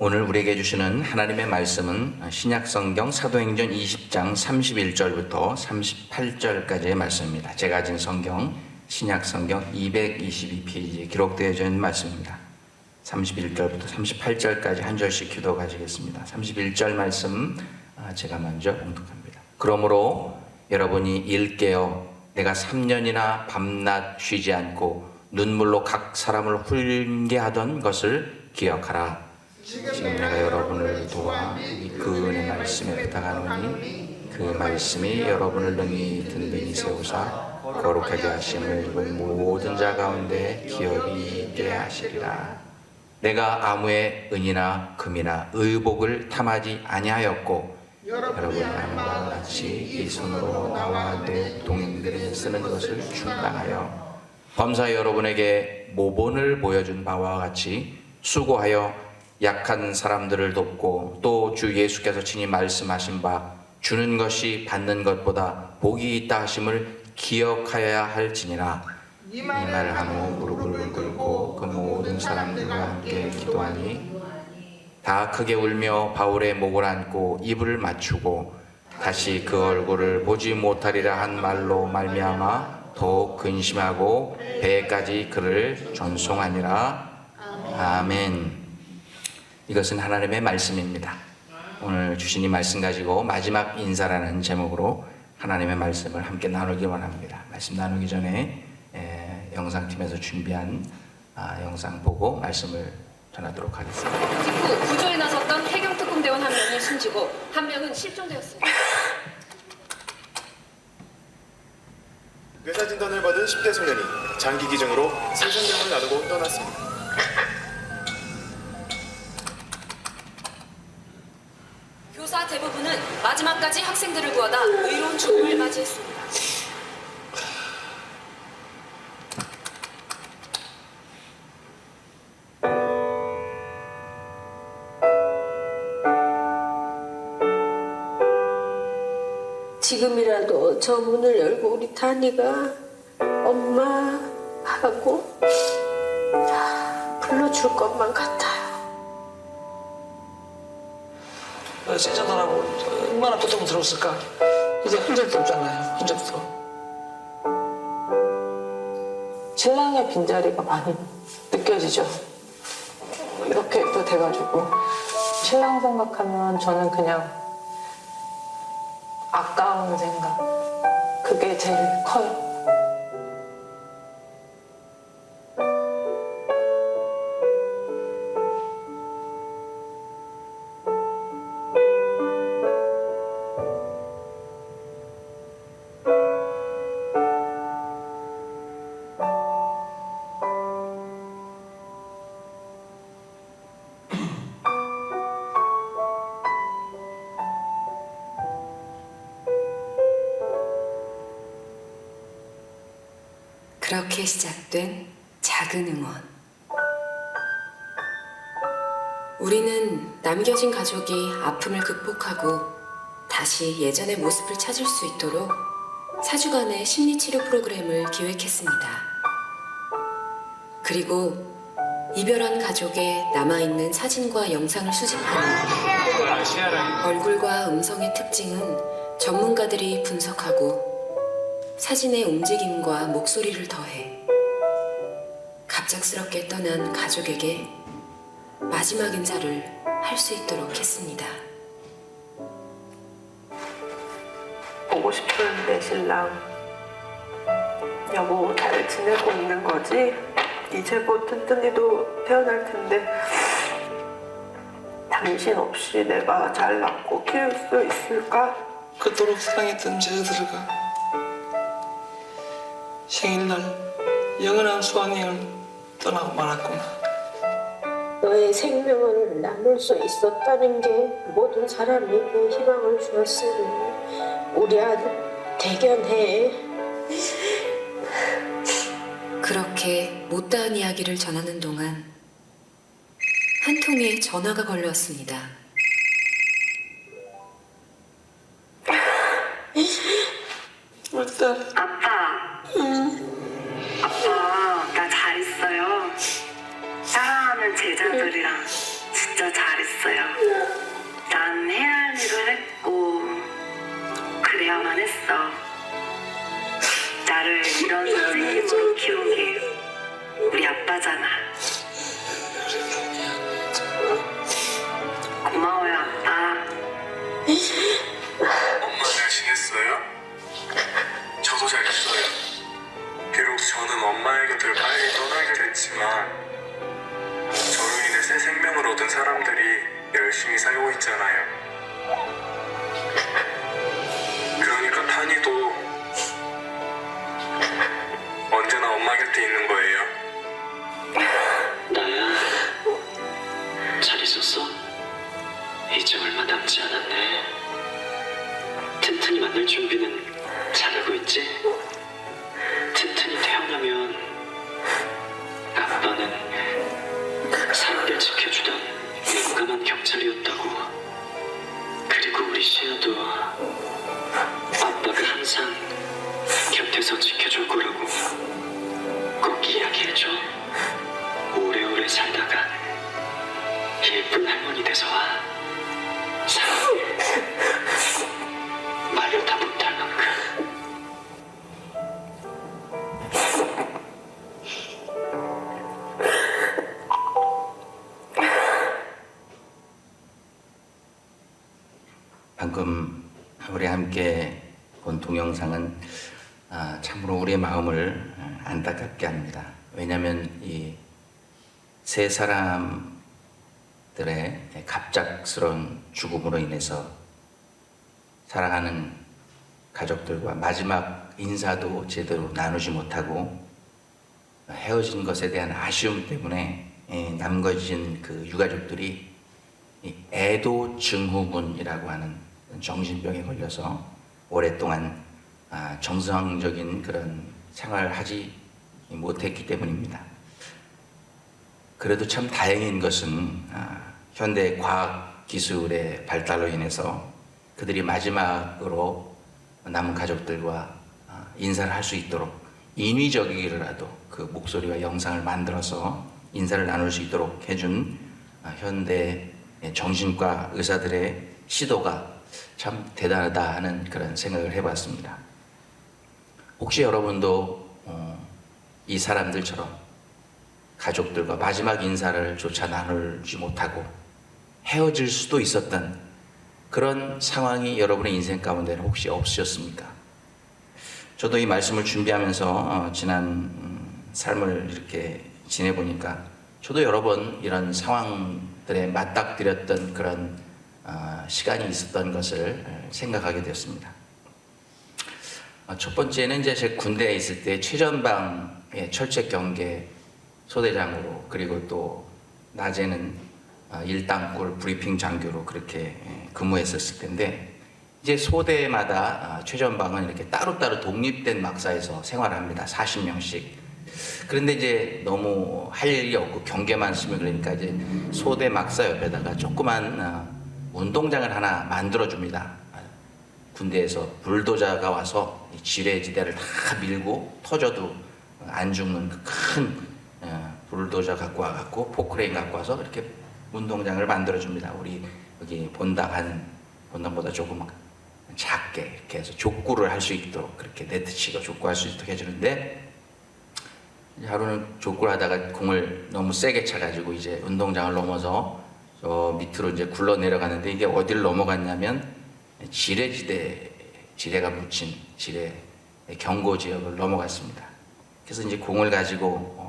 오늘 우리에게 주시는 하나님의 말씀은 신약성경 사도행전 20장 31절부터 38절까지의 말씀입니다. 제가 가진 성경 신약성경 222페이지에 기록되어져 있는 말씀입니다. 31절부터 38절까지 한 절씩 기도 가지겠습니다. 31절 말씀 제가 먼저 봉독합니다. 그러므로 여러분이 일깨어 내가 3년이나 밤낮 쉬지 않고 눈물로 각 사람을 훈계하던 것을 기억하라. 지금 내가 여러분을 도와 그 은혜 말씀에 부탁하노니 그 말씀이 여러분을 능히 든든히 세우사 거룩하게 하심을 입은 모든 자 가운데 기업이 있게 하시리라. 내가 아무의 은이나 금이나 의복을 탐하지 아니하였고 여러분이 아는 바와 같이 이 손으로 나와 내 동행들이 쓰는 것을 충당하여 범사 여러분에게 모본을 보여준 바와 같이 수고하여 약한 사람들을 돕고 또 주 예수께서 친히 말씀하신 바 주는 것이 받는 것보다 복이 있다 하심을 기억하여야 할지니라. 이 말을 하며 무릎을 꿇고 그 모든 사람들과 함께 기도하니 다 크게 울며 바울의 목을 안고 이불을 맞추고 다시 그 얼굴을 보지 못하리라 한 말로 말미암아 더욱 근심하고 배까지 그를 전송하니라. 아멘. 이것은 하나님의 말씀입니다. 오늘 주신 이 말씀 가지고 마지막 인사라는 제목으로 하나님의 말씀을 함께 나누기 원합니다. 말씀 나누기 전에 영상팀에서 준비한 영상 보고 말씀을 전하도록 하겠습니다. 직후 구조에 나섰던 해경특공대원 한 명이 숨지고 한 명은 실종되었습니다. 뇌사 진단을 받은 10대 소년이 장기 기증으로 생생명을 나누고 떠났습니다. 교사 대부분은 마지막까지 학생들을 구하다 의로운 죽음을 맞이했습니다. 지금이라도 저 문을 열고 우리 다니가 엄마 하고 불러줄 것만 같아요. 세자단하고 얼마나 고통스러웠을까. 이제 흔적도 없잖아요. 흔적도. 신랑의 빈자리가 많이 느껴지죠. 이렇게 또 돼가지고 신랑 생각하면 저는 그냥 아까운 생각, 그게 제일 커요. 그렇게 시작된 작은 응원. 우리는 남겨진 가족이 아픔을 극복하고 다시 예전의 모습을 찾을 수 있도록 4주간의 심리치료 프로그램을 기획했습니다. 그리고 이별한 가족의 남아있는 사진과 영상을 수집하는 얼굴과 음성의 특징은 전문가들이 분석하고 사진의 움직임과 목소리를 더해 갑작스럽게 떠난 가족에게 마지막 인사를 할 수 있도록 했습니다. 보고 싶은 내 신랑, 여보 잘 지내고 있는 거지? 이제 곧 튼튼이도 태어날 텐데 당신 없이 내가 잘 낳고 키울 수 있을까? 그토록 사랑했던 제자들과 생일날 영원한 수학여행을 떠나고 말았구나. 너의 생명을 나눌 수 있었다는 게 모든 사람에게 희망을 주었으니 우리 아들 대견해. 그렇게 못다한 이야기를 전하는 동안 한 통의 전화가 걸려왔습니다. 우리 딸. 아빠. 아빠, 나 잘 있어요. 사랑하는 제자들이랑 진짜 진짜 잘했어요. 난 해야 할 일을 했고 그래야만 했어. 나를 이런 선생님으로 키운 게 우리 아빠잖아. 고마워요, 아빠. 엄마 잘지냈어요? 저도 잘했어요. 비록 저는 엄마의 곁을 빨리 떠나게 됐지만 저로 인해 새 생명을 얻은 사람들이 열심히 살고 있잖아요. 그러니까 탄이도 언제나 엄마 곁에 있는 거예요. 나야, 잘 있었어? 이제 얼마 남지 않았네. 튼튼이 만날 준비는 잘하고 있지? 튼튼이 태어나면 아빠는 사람들 지켜주던 용감한 경찰이었다고. 그리고 우리 시아도 아빠가 항상 곁에서 지켜줄 거라고 꼭 이야기해줘. 오래오래 살다가 예쁜 할머니 돼서 와. 사랑해. 말로 다 못할 만큼. 방금 우리 함께 본 동영상은 참으로 우리의 마음을 안타깝게 합니다. 왜냐하면 이 세 사람들의 갑작스러운 죽음으로 인해서 사랑하는 가족들과 마지막 인사도 제대로 나누지 못하고 헤어진 것에 대한 아쉬움 때문에 남겨진 그 유가족들이 이 애도 증후군이라고 하는 정신병에 걸려서 오랫동안 정상적인 그런 생활을 하지 못했기 때문입니다. 그래도 참 다행인 것은 현대 과학 기술의 발달로 인해서 그들이 마지막으로 남은 가족들과 인사를 할 수 있도록 인위적이라도 그 목소리와 영상을 만들어서 인사를 나눌 수 있도록 해준 현대 정신과 의사들의 시도가 참 대단하다 하는 그런 생각을 해봤습니다. 혹시 여러분도 이 사람들처럼 가족들과 마지막 인사를 조차 나누지 못하고 헤어질 수도 있었던 그런 상황이 여러분의 인생 가운데는 혹시 없으셨습니까? 저도 이 말씀을 준비하면서 지난 삶을 이렇게 지내보니까 저도 여러 번 이런 상황들에 맞닥뜨렸던 그런 시간이 있었던 것을 생각하게 되었습니다. 첫 번째는 이제 제 군대에 있을 때 최전방의 철책 경계 소대장으로, 그리고 또 낮에는 일당골 브리핑 장교로 그렇게 근무했었을 텐데, 이제 소대마다 최전방은 이렇게 따로따로 독립된 막사에서 생활합니다. 40명씩. 그런데 이제 너무 할 일이 없고 경계만 쓰면 그러니까 이제 소대 막사 옆에다가 조그만 운동장을 하나 만들어줍니다. 군대에서 불도저가 와서 지뢰지대를 다 밀고 터져도 안 죽는 그 큰 불도저 갖고 와갖고 포크레인 갖고 와서 이렇게 운동장을 만들어줍니다. 우리 여기 본당보다 조금 작게 이렇게 해서 족구를 할 수 있도록, 그렇게 네트 치고 족구할 수 있도록 해주는데, 하루는 족구를 하다가 공을 너무 세게 차가지고 이제 운동장을 넘어서 저 밑으로 이제 굴러 내려가는데, 이게 어디를 넘어갔냐면 지뢰가 묻힌 지뢰 경고 지역을 넘어갔습니다. 그래서 이제 공을 가지고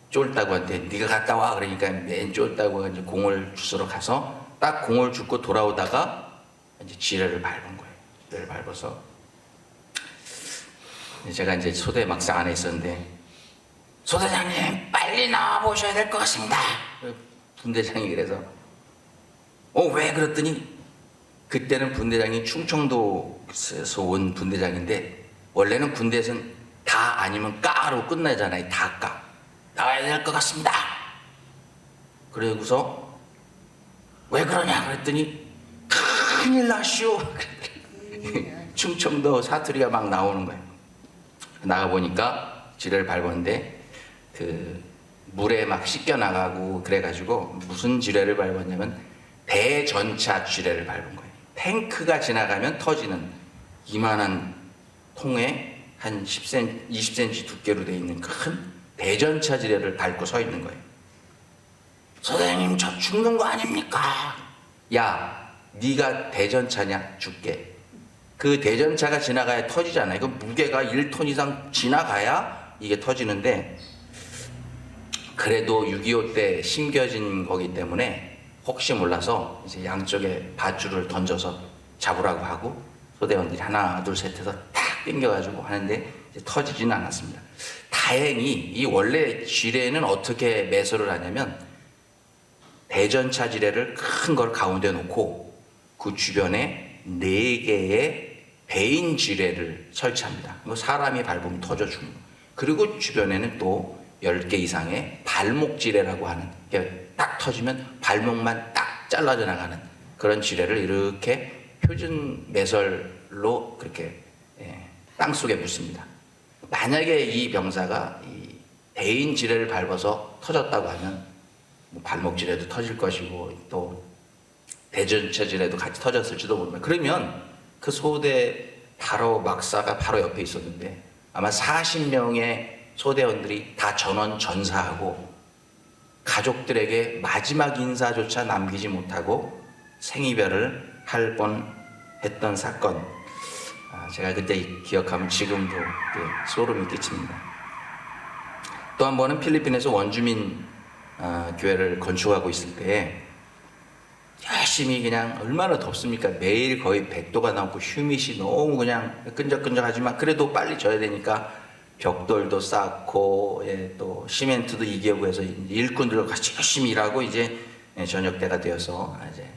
쫄다구한테 네가 갔다 와 그러니까 맨 쫄다구가 이제 공을 주스러 가서 딱 공을 줍고 돌아오다가 이제 지뢰를 밟은 거예요. 지뢰를 밟아서 제가 이제 소대 막상 안에 있었는데, 소대장님 빨리 나와 보셔야 될 것 같습니다. 분대장이 그래서 왜 그랬더니, 그때는 분대장이 충청도에서 온 분대장인데 원래는 군대에서는 다 아니면 까로 끝나잖아요. 다 까. 나와야 될 것 같습니다. 그러고서 왜 그러냐 그랬더니 큰일 나시오. 충청도 사투리가 막 나오는 거예요. 나가보니까 지뢰를 밟았는데 그 물에 막 씻겨 나가고 그래가지고 무슨 지뢰를 밟았냐면 대전차 지뢰를 밟은 거예요. 탱크가 지나가면 터지는 이만한 통에 한 10cm, 20cm 두께로 되어 있는 큰 대전차 지뢰를 밟고 서 있는 거예요. 선생님 저 죽는 거 아닙니까? 야, 네가 대전차냐? 죽게. 그 대전차가 지나가야 터지잖아요. 그 무게가 1톤 이상 지나가야 이게 터지는데, 그래도 6.25 때 심겨진 거기 때문에 혹시 몰라서 이제 양쪽에 밧줄을 던져서 잡으라고 하고 소대원들이 하나 둘 셋 해서 탁 당겨가지고 하는데 이제 터지지는 않았습니다. 다행히 이 원래 지뢰는 어떻게 매설을 하냐면 대전차 지뢰를 큰 걸 가운데 놓고 그 주변에 4개의 배인 지뢰를 설치합니다. 뭐 사람이 밟으면 터져 죽는 거. 그리고 주변에는 또 10개 이상의 발목 지뢰라고 하는, 딱 터지면 발목만 딱 잘라져 나가는 그런 지뢰를 이렇게 표준 매설로 그렇게 땅속에 묻습니다. 만약에 이 병사가 이 대인 지뢰를 밟아서 터졌다고 하면 뭐 발목 지뢰도 터질 것이고 또 대전차 지뢰도 같이 터졌을지도 모릅니다. 그러면 그 소대 바로 막사가 바로 옆에 있었는데 아마 40명의 소대원들이 다 전원 전사하고 가족들에게 마지막 인사조차 남기지 못하고 생이별을 할 뻔했던 사건. 제가 그때 기억하면 지금도 소름이 끼칩니다. 또 한 번은 필리핀에서 원주민 교회를 건축하고 있을 때 열심히 그냥 얼마나 덥습니까? 매일 거의 100도가 넘고 휴밋이 너무 그냥 끈적끈적하지만 그래도 빨리 져야 되니까 벽돌도 쌓고 또 시멘트도 이겨고 해서 일꾼들과 같이 열심히 일하고 이제 저녁 때가 되어서 이제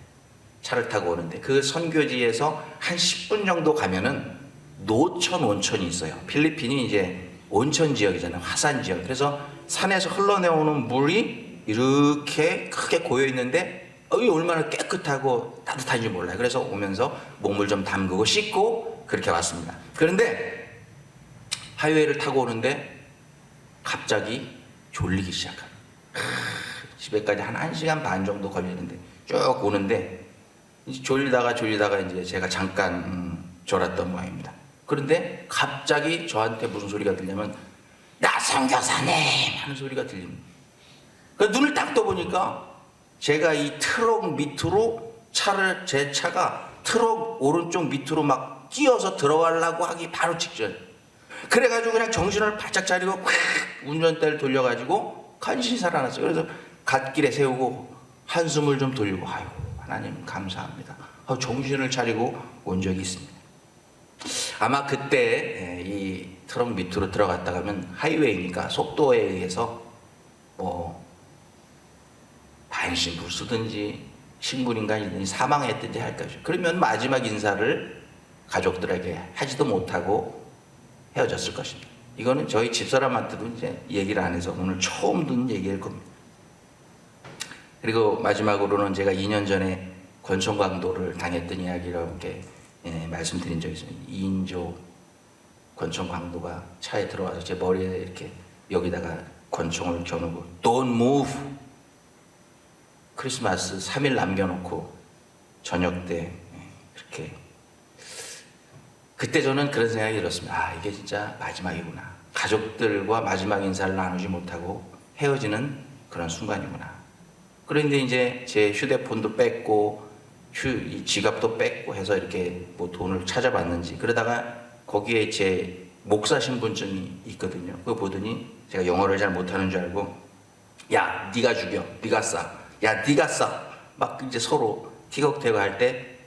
차를 타고 오는데 그 선교지에서 한 10분 정도 가면은 노천 온천이 있어요. 필리핀이 이제 온천 지역이잖아요. 화산 지역. 그래서 산에서 흘러내오는 물이 이렇게 크게 고여 있는데 얼마나 깨끗하고 따뜻한지 몰라요. 그래서 오면서 목물 좀 담그고 씻고 그렇게 왔습니다. 그런데 하이웨이를 타고 오는데 갑자기 졸리기 시작합니다. 집에까지 한 1시간 반 정도 걸리는데 쭉 오는데 졸리다가 이제 제가 잠깐 졸았던 모양입니다. 그런데 갑자기 저한테 무슨 소리가 들냐면 나 선교사님 하는 소리가 들립니다. 그래서 눈을 딱 떠보니까 제가 이 트럭 밑으로 제 차가 트럭 오른쪽 밑으로 막 끼어서 들어가려고 하기 바로 직전. 그래가지고 그냥 정신을 바짝 차리고 운전대를 돌려가지고 간신히 살아났어요. 그래서 갓길에 세우고 한숨을 좀 돌리고 아유 하나님 감사합니다. 정신을 차리고 온 적이 있습니다. 아마 그때 이 트럭 밑으로 들어갔다 가면 하이웨이니까 속도에 의해서 뭐 반신불 쓰든지 식물인간이든지 사망했든지 할 것이죠. 그러면 마지막 인사를 가족들에게 하지도 못하고 헤어졌을 것입니다. 이거는 저희 집사람한테도 이제 얘기를 안 해서 오늘 처음 듣는 얘기일 겁니다. 그리고 마지막으로는 제가 2년 전에 권총강도를 당했던 이야기를 이렇게 말씀드린 적이 있습니다. 2인조 권총강도가 차에 들어와서 제 머리에 이렇게 여기다가 권총을 겨누고 Don't move. 크리스마스 3일 남겨놓고 저녁 때 그렇게 그때 저는 그런 생각이 들었습니다. 이게 진짜 마지막이구나. 가족들과 마지막 인사를 나누지 못하고 헤어지는 그런 순간이구나. 그런데 이제 제 휴대폰도 뺐고 이 지갑도 뺐고 해서 이렇게 뭐 돈을 찾아봤는지 그러다가 거기에 제 목사 신분증이 있거든요. 그거 보더니 제가 영어를 잘 못하는 줄 알고 야 네가 죽여, 네가 쏴, 야 네가 쏴 막 이제 서로 티격태격 할 때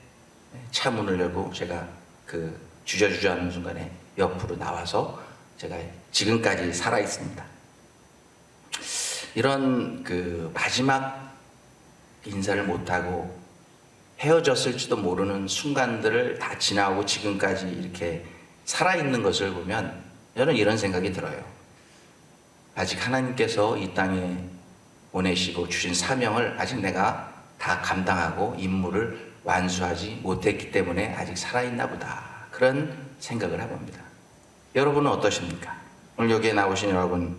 차 문을 열고 제가 그 주저주저 하는 순간에 옆으로 나와서 제가 지금까지 살아 있습니다. 이런 그 마지막 인사를 못하고 헤어졌을지도 모르는 순간들을 다 지나고 지금까지 이렇게 살아있는 것을 보면 저는 이런 생각이 들어요. 아직 하나님께서 이 땅에 보내시고 주신 사명을 아직 내가 다 감당하고 임무를 완수하지 못했기 때문에 아직 살아있나 보다. 그런 생각을 해봅니다. 여러분은 어떠십니까? 오늘 여기에 나오신 여러분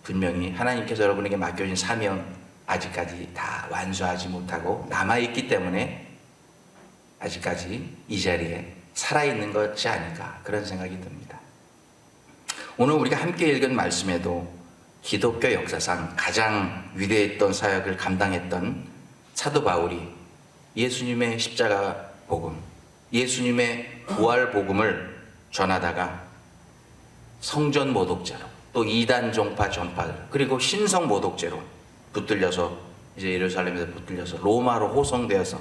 분명히 하나님께서 여러분에게 맡겨진 사명 아직까지 다 완수하지 못하고 남아있기 때문에 아직까지 이 자리에 살아있는 것이 아닐까 그런 생각이 듭니다. 오늘 우리가 함께 읽은 말씀에도 기독교 역사상 가장 위대했던 사역을 감당했던 사도 바울이 예수님의 십자가 복음, 예수님의 부활 복음을 전하다가 성전 모독죄로 또 이단 종파 전파들 그리고 신성 모독죄로 붙들려서 이제 예루살렘에서 붙들려서 로마로 호송되어서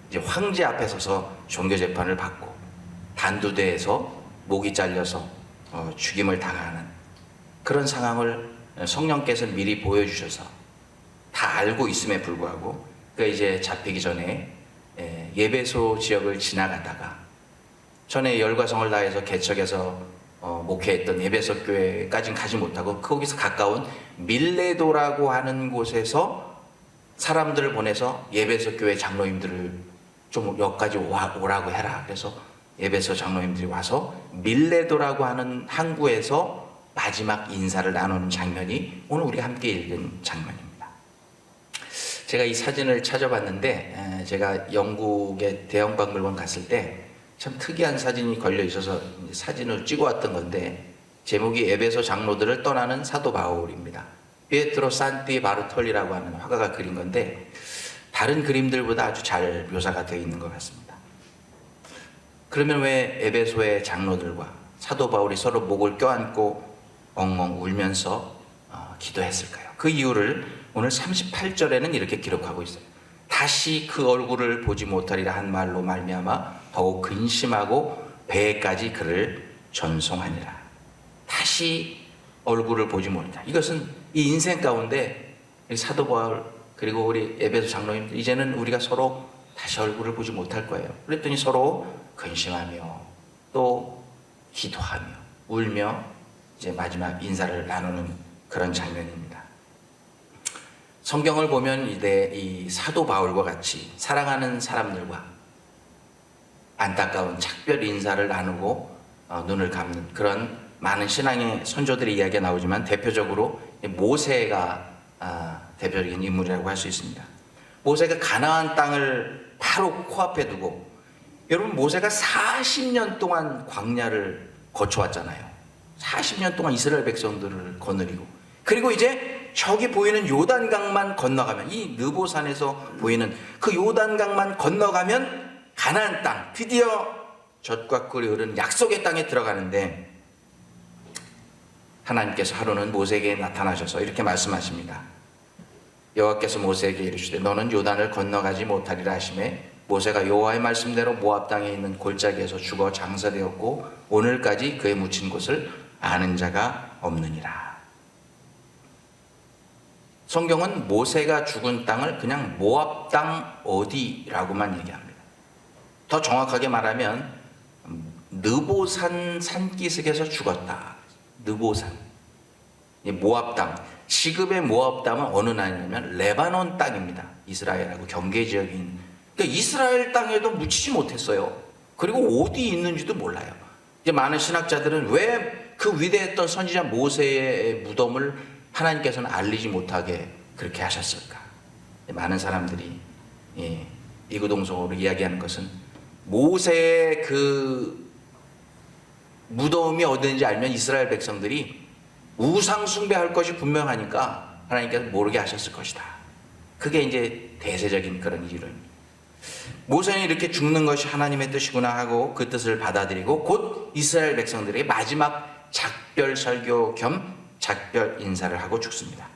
이제 황제 앞에 서서 종교 재판을 받고 단두대에서 목이 잘려서 죽임을 당하는 그런 상황을 성령께서 미리 보여주셔서 다 알고 있음에 불구하고 그 이제 잡히기 전에 예배소 지역을 지나가다가 전에 열과 성을 다해서 개척해서 목회했던 예배소 교회까지는 가지 못하고 거기서 가까운 밀레도라고 하는 곳에서 사람들을 보내서 예배소 교회 장로님들을 좀 여기까지 오라고 해라. 그래서 예배소 장로님들이 와서 밀레도라고 하는 항구에서 마지막 인사를 나누는 장면이 오늘 우리가 함께 읽은 장면입니다. 제가 이 사진을 찾아봤는데 제가 영국의 대형박물관 갔을 때 참 특이한 사진이 걸려 있어서 사진을 찍어왔던 건데 제목이 에베소 장로들을 떠나는 사도 바울입니다. 피에트로 산티 바르톨리라고 하는 화가가 그린 건데 다른 그림들보다 아주 잘 묘사가 되어 있는 것 같습니다. 그러면 왜 에베소의 장로들과 사도 바울이 서로 목을 껴안고 엉엉 울면서 기도했을까요? 그 이유를 오늘 38절에는 이렇게 기록하고 있어요. 다시 그 얼굴을 보지 못하리라 한 말로 말미암아 더욱 근심하고 배에까지 그를 전송하니라. 다시 얼굴을 보지 못한다. 이것은 이 인생 가운데 사도 바울 그리고 우리 에베소 장로님들 이제는 우리가 서로 다시 얼굴을 보지 못할 거예요. 그랬더니 서로 근심하며 또 기도하며 울며 이제 마지막 인사를 나누는 그런 장면입니다. 성경을 보면 이제 이 사도 바울과 같이 사랑하는 사람들과 안타까운 작별 인사를 나누고 눈을 감는 그런 많은 신앙의 선조들의 이야기가 나오지만 대표적으로 모세가 대표적인 인물이라고 할 수 있습니다. 모세가 가나안 땅을 바로 코앞에 두고 여러분 모세가 40년 동안 광야를 거쳐왔잖아요. 40년 동안 이스라엘 백성들을 거느리고 그리고 이제 저기 보이는 요단강만 건너가면 이 느보산에서 보이는 그 요단강만 건너가면 가나안 땅 드디어 젖과 꿀이 흐르는 약속의 땅에 들어가는데 하나님께서 하루는 모세에게 나타나셔서 이렇게 말씀하십니다. 여호와께서 모세에게 이르시되 너는 요단을 건너가지 못하리라 하시매 모세가 여호와의 말씀대로 모압 땅에 있는 골짜기에서 죽어 장사되었고 오늘까지 그의 묻힌 곳을 아는 자가 없느니라. 성경은 모세가 죽은 땅을 그냥 모압 땅 어디라고만 얘기합니다. 더 정확하게 말하면 느보산 산기슭에서 죽었다. 느보산 모압 땅. 지금의 모압 땅은 어느 나라냐면 레바논 땅입니다. 이스라엘하고 경계 지역이 있는. 그러니까 이스라엘 땅에도 묻히지 못했어요. 그리고 어디 있는지도 몰라요. 이제 많은 신학자들은 왜 그 위대했던 선지자 모세의 무덤을 하나님께서는 알리지 못하게 그렇게 하셨을까? 많은 사람들이 이구동성으로 이야기하는 것은 모세의 그 무덤이 어딘지 알면 이스라엘 백성들이 우상 숭배할 것이 분명하니까 하나님께서 모르게 하셨을 것이다. 그게 이제 대세적인 그런 이유입니다. 모세는 이렇게 죽는 것이 하나님의 뜻이구나 하고 그 뜻을 받아들이고 곧 이스라엘 백성들에게 마지막 작별 설교 겸 작별 인사를 하고 죽습니다.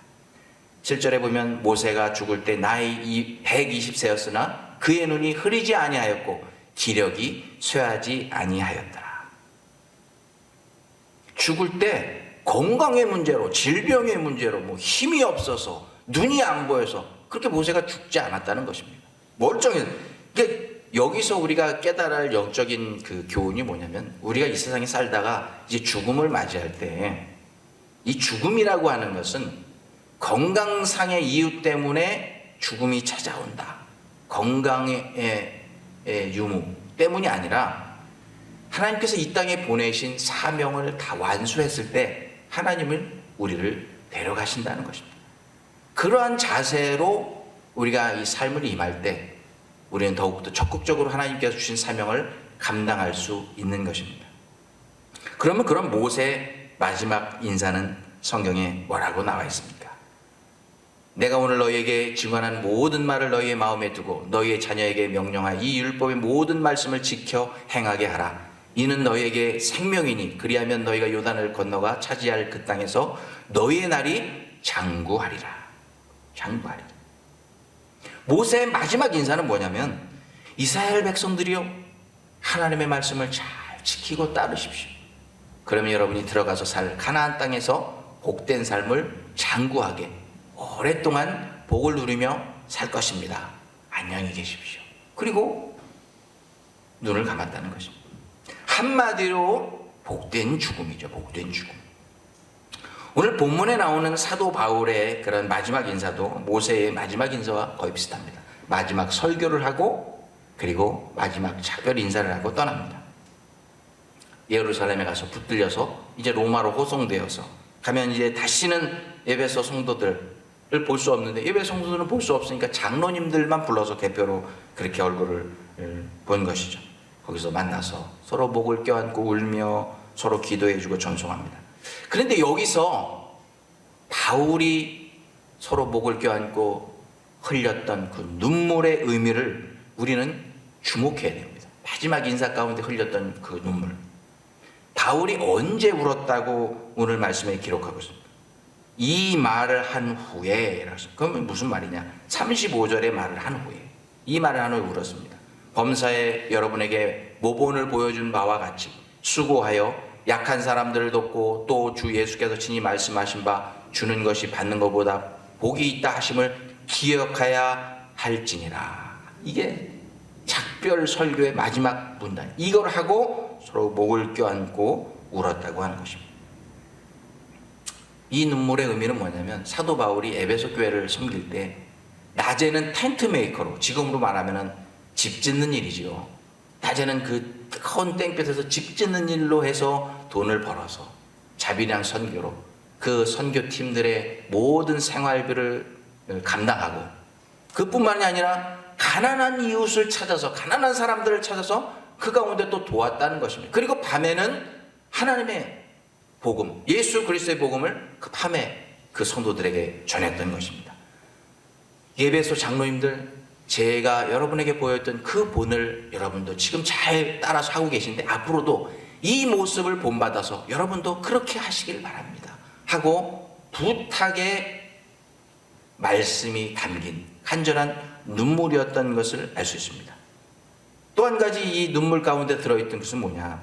7절에 보면 모세가 죽을 때 나이 120세였으나 그의 눈이 흐리지 아니하였고 기력이 쇠하지 아니하였더라. 죽을 때 건강의 문제로 질병의 문제로 뭐 힘이 없어서 눈이 안 보여서 그렇게 모세가 죽지 않았다는 것입니다. 멀쩡해서. 그러니까 여기서 우리가 깨달아야 할 영적인 그 교훈이 뭐냐면 우리가 이 세상에 살다가 이제 죽음을 맞이할 때 이 죽음이라고 하는 것은 건강상의 이유 때문에 죽음이 찾아온다. 건강의 유무 때문이 아니라 하나님께서 이 땅에 보내신 사명을 다 완수했을 때 하나님은 우리를 데려가신다는 것입니다. 그러한 자세로 우리가 이 삶을 임할 때 우리는 더욱더 적극적으로 하나님께서 주신 사명을 감당할 수 있는 것입니다. 그러면 그런 모세의 마지막 인사는 성경에 뭐라고 나와 있습니까? 내가 오늘 너희에게 증언한 모든 말을 너희의 마음에 두고 너희의 자녀에게 명령하여 이 율법의 모든 말씀을 지켜 행하게 하라. 이는 너희에게 생명이니 그리하면 너희가 요단을 건너가 차지할 그 땅에서 너희의 날이 장구하리라. 장구하리라. 모세의 마지막 인사는 뭐냐면 이스라엘 백성들이요 하나님의 말씀을 잘 지키고 따르십시오. 그러면 여러분이 들어가서 살 가나안 땅에서 복된 삶을 장구하게 오랫동안 복을 누리며 살 것입니다. 안녕히 계십시오. 그리고 눈을 감았다는 것입니다. 한마디로 복된 죽음이죠. 복된 죽음. 오늘 본문에 나오는 사도 바울의 그런 마지막 인사도 모세의 마지막 인사와 거의 비슷합니다. 마지막 설교를 하고 그리고 마지막 작별 인사를 하고 떠납니다. 예루살렘에 가서 붙들려서 이제 로마로 호송되어서 가면 이제 다시는 에베소 성도들을 볼 수 없는데 에베소 성도들은 볼 수 없으니까 장로님들만 불러서 대표로 그렇게 얼굴을 본 것이죠. 거기서 만나서 서로 목을 껴안고 울며 서로 기도해주고 전송합니다. 그런데 여기서 바울이 서로 목을 껴안고 흘렸던 그 눈물의 의미를 우리는 주목해야 됩니다. 마지막 인사 가운데 흘렸던 그 눈물. 바울이 언제 울었다고 오늘 말씀에 기록하고 있습니다. 이 말을 한 후에, 그러면 무슨 말이냐? 35절의 말을 한 후에, 이 말을 한 후에 울었습니다. 범사에 여러분에게 모본을 보여준 바와 같이 수고하여 약한 사람들을 돕고 또 주 예수께서 친히 말씀하신 바 주는 것이 받는 것보다 복이 있다 하심을 기억해야 할지니라. 이게 작별 설교의 마지막 문단. 이걸 하고 서로 목을 껴안고 울었다고 하는 것입니다. 이 눈물의 의미는 뭐냐면 사도 바울이 에베소 교회를 섬길 때 낮에는 텐트 메이커로, 지금으로 말하면 집 짓는 일이지요. 낮에는 그 큰 땡볕에서 집 짓는 일로 해서 돈을 벌어서 자비량 선교로 그 선교팀들의 모든 생활비를 감당하고, 그뿐만이 아니라 가난한 이웃을 찾아서, 가난한 사람들을 찾아서 그 가운데 또 도왔다는 것입니다. 그리고 밤에는 하나님의 복음, 예수 그리스도의 복음을 그 밤에 그 성도들에게 전했던 것입니다. 예배소 장로님들, 제가 여러분에게 보였던 그 본을 여러분도 지금 잘 따라서 하고 계신데 앞으로도 이 모습을 본받아서 여러분도 그렇게 하시길 바랍니다 하고 부탁의 말씀이 담긴 간절한 눈물이었던 것을 알 수 있습니다. 또 한 가지 이 눈물 가운데 들어있던 것은 뭐냐?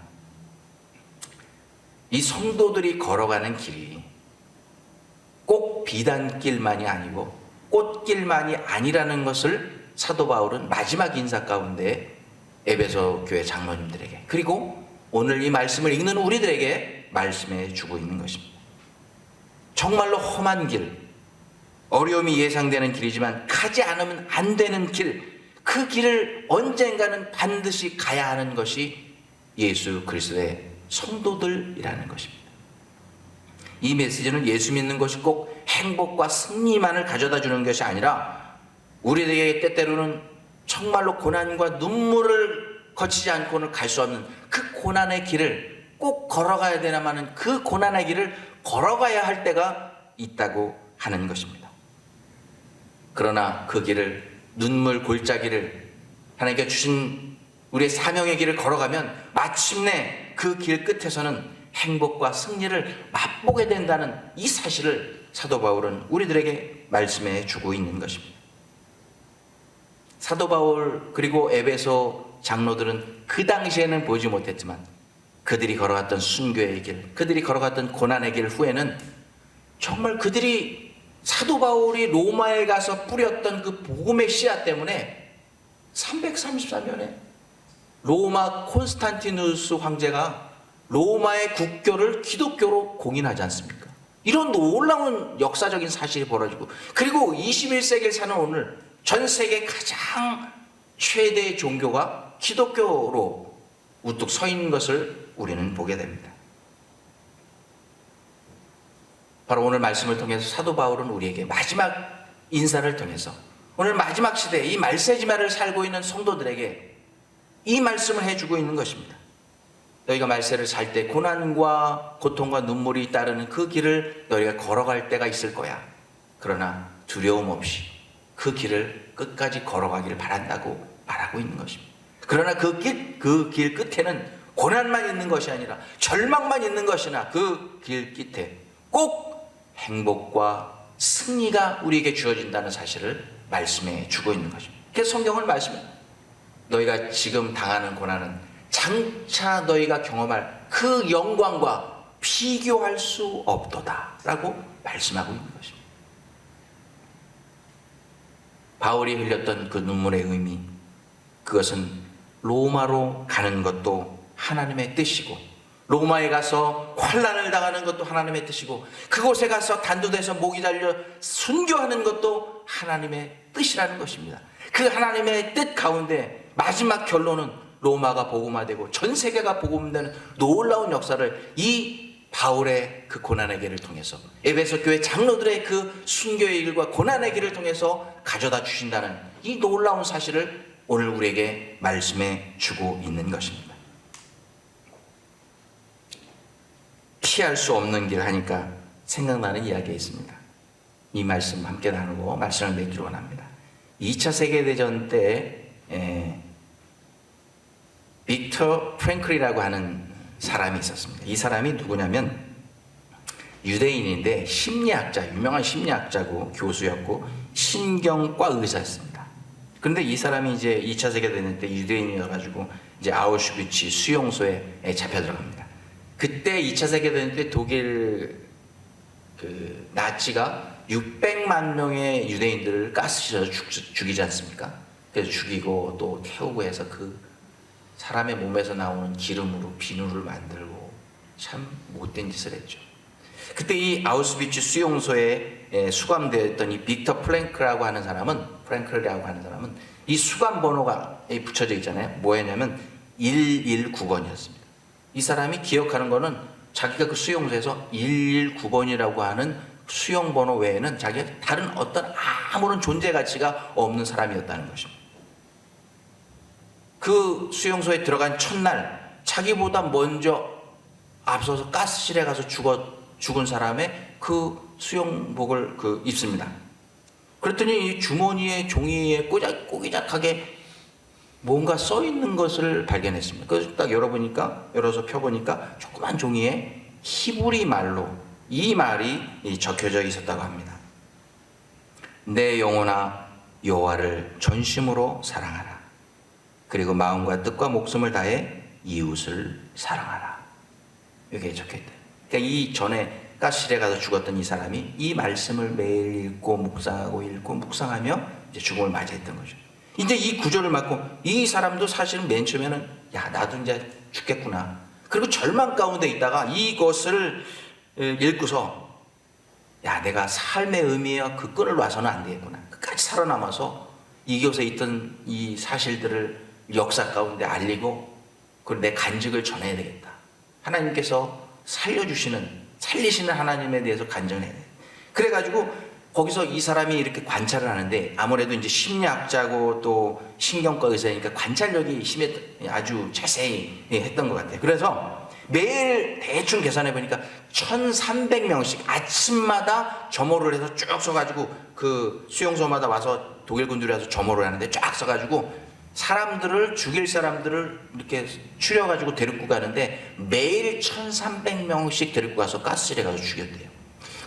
이 성도들이 걸어가는 길이 꼭 비단길만이 아니고 꽃길만이 아니라는 것을 사도 바울은 마지막 인사 가운데 에베소 교회 장로님들에게, 그리고 오늘 이 말씀을 읽는 우리들에게 말씀해 주고 있는 것입니다. 정말로 험한 길, 어려움이 예상되는 길이지만 가지 않으면 안 되는 길, 그 길을 언젠가는 반드시 가야 하는 것이 예수 그리스도의 성도들이라는 것입니다. 이 메시지는 예수 믿는 것이 꼭 행복과 승리만을 가져다 주는 것이 아니라 우리에게 때때로는 정말로 고난과 눈물을 거치지 않고는 갈 수 없는 그 고난의 길을 꼭 걸어가야 되나마는 그 고난의 길을 걸어가야 할 때가 있다고 하는 것입니다. 그러나 그 길을, 눈물 골짜기를 하나님께 주신 우리의 사명의 길을 걸어가면 마침내 그 길 끝에서는 행복과 승리를 맛보게 된다는 이 사실을 사도 바울은 우리들에게 말씀해 주고 있는 것입니다. 사도 바울 그리고 에베소 장로들은 그 당시에는 보지 못했지만 그들이 걸어갔던 순교의 길, 그들이 걸어갔던 고난의 길 후에는 정말 그들이 사도 바울이 로마에 가서 뿌렸던 그 복음의 씨앗 때문에 334년에 로마 콘스탄티누스 황제가 로마의 국교를 기독교로 공인하지 않습니까? 이런 놀라운 역사적인 사실이 벌어지고, 그리고 21세기를 사는 오늘 전 세계 가장 최대의 종교가 기독교로 우뚝 서 있는 것을 우리는 보게 됩니다. 바로 오늘 말씀을 통해서 사도 바울은 우리에게 마지막 인사를 통해서 오늘 마지막 시대에 이 말세지마를 살고 있는 성도들에게 이 말씀을 해주고 있는 것입니다. 너희가 말세를 살 때 고난과 고통과 눈물이 따르는 그 길을 너희가 걸어갈 때가 있을 거야. 그러나 두려움 없이 그 길을 끝까지 걸어가기를 바란다고 말하고 있는 것입니다. 그러나 그 길 끝에는 고난만 있는 것이 아니라 절망만 있는 것이나 그 길 끝에 꼭 행복과 승리가 우리에게 주어진다는 사실을 말씀해 주고 있는 것입니다. 그래서 성경을 말씀합니다. 너희가 지금 당하는 고난은 장차 너희가 경험할 그 영광과 비교할 수 없도다 라고 말씀하고 있는 것입니다. 바울이 흘렸던 그 눈물의 의미, 그것은 로마로 가는 것도 하나님의 뜻이고, 로마에 가서 환난을 당하는 것도 하나님의 뜻이고, 그곳에 가서 단도대에서 목이 달려 순교하는 것도 하나님의 뜻이라는 것입니다. 그 하나님의 뜻 가운데 마지막 결론은 로마가 복음화되고 전 세계가 복음되는 놀라운 역사를 이 바울의 그 고난의 길을 통해서, 에베소 교회 장로들의 그 순교의 길과 고난의 길을 통해서 가져다 주신다는 이 놀라운 사실을 오늘 우리에게 말씀해 주고 있는 것입니다. 피할 수 없는 길 하니까 생각나는 이야기가 있습니다. 이 말씀 함께 나누고 말씀을 맺기로 원합니다. 2차 세계대전 때 빅터 프랭클이라고 하는 사람이 있었습니다. 이 사람이 누구냐면 유대인인데 심리학자, 유명한 심리학자고 교수였고 신경과 의사였습니다. 그런데 이 사람이 이제 2차 세계대전 때 유대인이어가지고 이제 아우슈비츠 수용소에 잡혀 들어갑니다. 그때 2차 세계대전 때 독일 그 나치가 600만 명의 유대인들을 가스실에서 죽이지 않습니까? 그래서 죽이고 또 태우고 해서 그 사람의 몸에서 나오는 기름으로 비누를 만들고 참 못된 짓을 했죠. 그때 이 아우슈비츠 수용소에 수감되었던 이 빅터 프랭클이라고 하는 사람은 이 수감 번호가 붙여져 있잖아요. 뭐였냐면 119번이었습니다. 이 사람이 기억하는 거는 자기가 그 수용소에서 119번이라고 하는 수용 번호 외에는 자기가 다른 어떤 아무런 존재 가치가 없는 사람이었다는 것입니다. 그 수용소에 들어간 첫날 자기보다 먼저 앞서서 가스실에 가서 죽은 사람의 그 수용복을 입습니다. 그랬더니 이 주머니에 종이에 꼬기작하게 뭔가 써 있는 것을 발견했습니다. 그래서 딱 열어서 펴보니까 조그만 종이에 히브리 말로 이 말이 적혀져 있었다고 합니다. 내 영혼아 여호와를 전심으로 사랑하라. 그리고 마음과 뜻과 목숨을 다해 이웃을 사랑하라. 이게 적혀있다. 그러니까 이 전에 가스실에 가서 죽었던 이 사람이 이 말씀을 매일 읽고 묵상하며 이제 죽음을 맞이했던 거죠. 이제 이 구절을 맞고 이 사람도 사실은 맨 처음에는 야 나도 이제 죽겠구나. 그리고 절망 가운데 있다가 이것을 읽고서 야 내가 삶의 의미와 그 끈을 놔서는 안 되겠구나. 끝까지 살아남아서 이곳에 있던 이 사실들을 역사 가운데 알리고 그리고 내 간직을 전해야 되겠다. 하나님께서 살리시는 하나님에 대해서 간증해야 돼. 그래가지고 거기서 이 사람이 이렇게 관찰을 하는데 아무래도 이제 심리학자고 또 신경과 의사니까 관찰력이 아주 자세히 했던 것 같아요. 그래서 매일 대충 계산해 보니까 1,300명씩 아침마다 점호를 해서 쭉 써가지고 그 수용소마다 와서 독일 군들이 와서 점호를 하는데 쫙 써가지고 죽일 사람들을 이렇게 추려가지고 데리고 가는데 매일 1,300명씩 데리고 가서 가스실에 가서 죽였대요.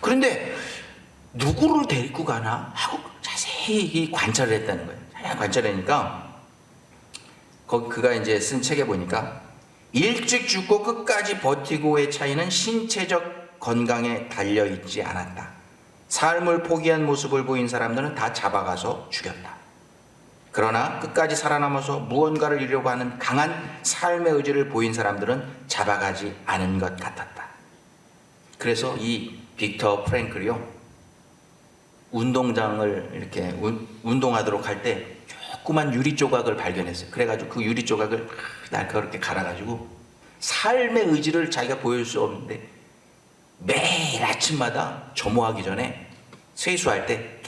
그런데 누구를 데리고 가나 하고 자세히 관찰을 했다는 거예요. 자세히 관찰하니까 그가 이제 쓴 책에 보니까 일찍 죽고 끝까지 버티고의 차이는 신체적 건강에 달려있지 않았다. 삶을 포기한 모습을 보인 사람들은 다 잡아가서 죽였다. 그러나 끝까지 살아남아서 무언가를 이루려고 하는 강한 삶의 의지를 보인 사람들은 잡아가지 않은 것 같았다. 그래서 이 빅터 프랭클이요, 운동장을 이렇게 운동하도록 할 때 조그만 유리 조각을 발견했어요. 그래가지고 그 유리 조각을 날카롭게 갈아가지고 삶의 의지를 자기가 보일 수 없는데 매일 매일 아침마다 조모하기 전에 세수할 때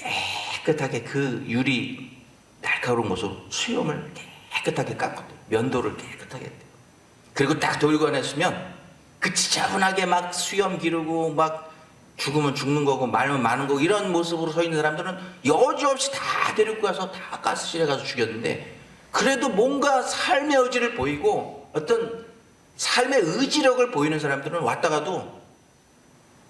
깨끗하게 그 유리 날카로운 것으로 수염을 깨끗하게 깎거든요. 면도를 깨끗하게 했대요. 그리고 딱 돌고 안했으면 그 지저분하게 막 수염 기르고 막 죽으면 죽는 거고 말면 마는 거고 이런 모습으로 서 있는 사람들은 여지없이 다 데리고 가서 다 가스실에 가서 죽였는데, 그래도 뭔가 삶의 의지를 보이고 어떤 삶의 의지력을 보이는 사람들은 왔다가도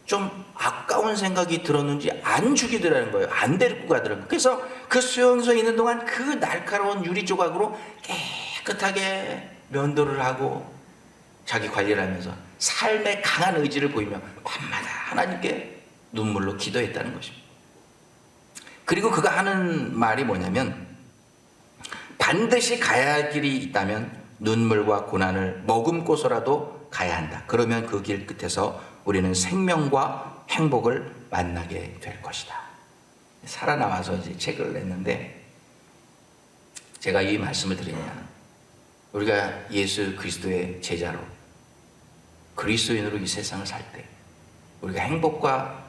좀 아까운 생각이 들었는지 안 죽이더라는 거예요. 안 데리고 가더라는 거예요. 그래서 그 수용소에 있는 동안 그 날카로운 유리 조각으로 깨끗하게 면도를 하고 자기 관리를 하면서 삶의 강한 의지를 보이며 밤마다 하나님께 눈물로 기도했다는 것입니다. 그리고 그가 하는 말이 뭐냐면, 반드시 가야 할 길이 있다면 눈물과 고난을 머금고서라도 가야 한다. 그러면 그 길 끝에서 우리는 생명과 행복을 만나게 될 것이다. 살아남아서 이제 책을 냈는데, 제가 이 말씀을 드리냐, 우리가 예수 그리스도의 제자로 그리스도인으로 이 세상을 살 때 우리가 행복과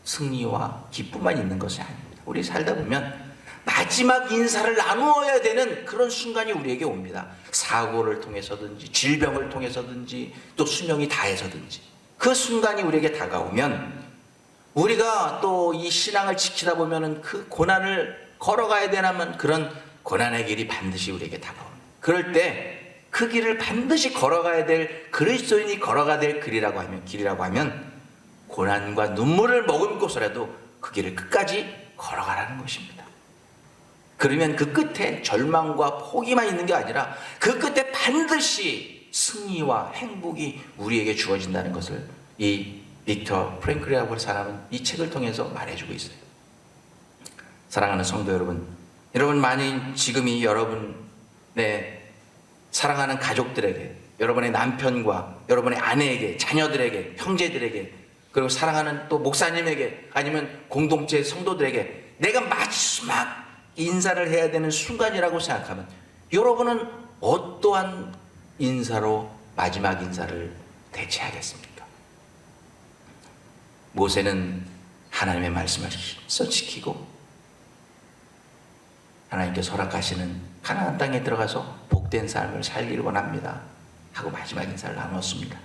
승리와 기쁨만 있는 것이 아닙니다. 우리 살다 보면 마지막 인사를 나누어야 되는 그런 순간이 우리에게 옵니다. 사고를 통해서든지 질병을 통해서든지 또 수명이 다해서든지 그 순간이 우리에게 다가오면 우리가 또 이 신앙을 지키다 보면은 그 고난을 걸어가야 되는 그런 고난의 길이 반드시 우리에게 다가옵니다. 그럴 때 그 길을 반드시 걸어가야 될, 그리스도인이 걸어가야 될 길이라고 하면 고난과 눈물을 머금고서라도 그 길을 끝까지 걸어가라는 것입니다. 그러면 그 끝에 절망과 포기만 있는 게 아니라 그 끝에 반드시 승리와 행복이 우리에게 주어진다는 것을 이 빅터 프랭클이라고 하는 사람은 이 책을 통해서 말해주고 있어요. 사랑하는 성도 여러분, 만일 지금이 여러분의 사랑하는 가족들에게, 여러분의 남편과 여러분의 아내에게, 자녀들에게, 형제들에게, 그리고 사랑하는 또 목사님에게, 아니면 공동체 성도들에게 내가 마지막 인사를 해야 되는 순간이라고 생각하면 여러분은 어떠한 인사로 마지막 인사를 대체하겠습니까? 모세는 하나님의 말씀을 힘써 지키고 하나님께서 허락하시는 가나안 땅에 들어가서 복된 삶을 살기를 원합니다 하고 마지막 인사를 나눴습니다.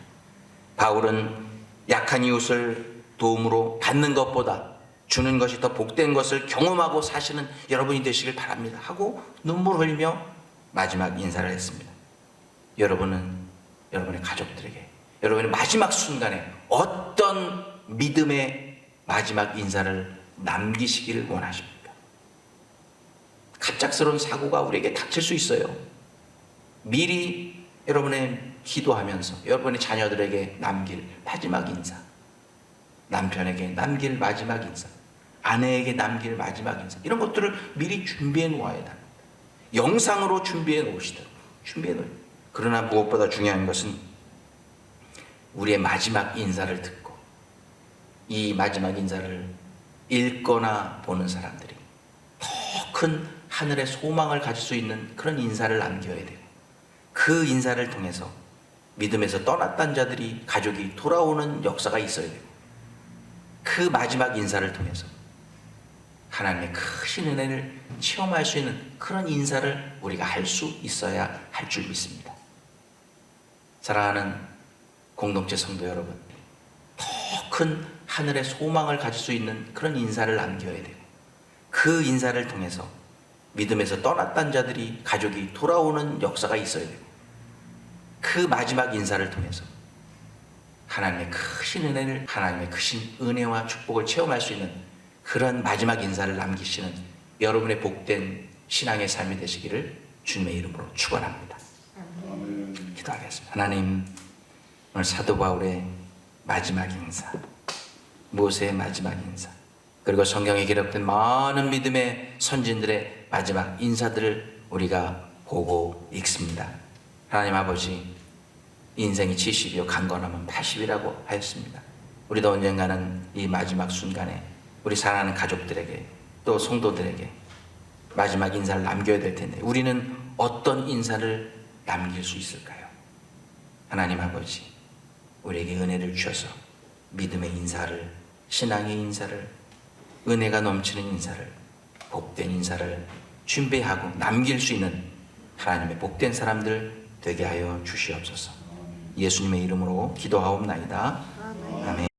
바울은 약한 이웃을 도움으로 받는 것보다 주는 것이 더 복된 것을 경험하고 사시는 여러분이 되시길 바랍니다 하고 눈물 흘리며 마지막 인사를 했습니다. 여러분은 여러분의 가족들에게 여러분의 마지막 순간에 어떤 믿음의 마지막 인사를 남기시기를 원하십니까? 갑작스러운 사고가 우리에게 닥칠 수 있어요. 미리 여러분의 기도하면서 여러분의 자녀들에게 남길 마지막 인사, 남편에게 남길 마지막 인사, 아내에게 남길 마지막 인사, 이런 것들을 미리 준비해 놓아야 합니다. 영상으로 준비해 놓으시더라고요. 준비해 놓으세요. 그러나 무엇보다 중요한 것은 우리의 마지막 인사를 듣고 이 마지막 인사를 읽거나 보는 사람들이 더 큰 하늘의 소망을 가질 수 있는 그런 인사를 남겨야 돼요. 그 인사를 통해서 믿음에서 떠났던 자들이, 가족이 돌아오는 역사가 있어야 돼요. 그 마지막 인사를 통해서 하나님의 크신 은혜를 체험할 수 있는 그런 인사를 우리가 할 수 있어야 할 줄 믿습니다. 사랑하는 공동체 성도 여러분, 더 큰 하늘의 소망을 가질 수 있는 그런 인사를 남겨야 돼요. 그 인사를 통해서 믿음에서 떠났던 자들이, 가족이 돌아오는 역사가 있어야 돼요. 그 마지막 인사를 통해서 하나님의 크신 은혜를, 하나님의 크신 은혜와 축복을 체험할 수 있는 그런 마지막 인사를 남기시는 여러분의 복된 신앙의 삶이 되시기를 주님의 이름으로 축원합니다. 기도하겠습니다. 하나님, 오늘 사도 바울의 마지막 인사, 모세의 마지막 인사, 그리고 성경에 기록된 많은 믿음의 선진들의 마지막 인사들을 우리가 보고 읽습니다. 하나님 아버지, 인생이 70이요 강건하면 80이라고 하였습니다. 우리도 언젠가는 이 마지막 순간에 우리 사랑하는 가족들에게 또 성도들에게 마지막 인사를 남겨야 될 텐데 우리는 어떤 인사를 남길 수 있을까요? 하나님 아버지, 우리에게 은혜를 주셔서 믿음의 인사를, 신앙의 인사를, 은혜가 넘치는 인사를, 복된 인사를 준비하고 남길 수 있는 하나님의 복된 사람들 되게 하여 주시옵소서. 예수님의 이름으로 기도하옵나이다. 아멘.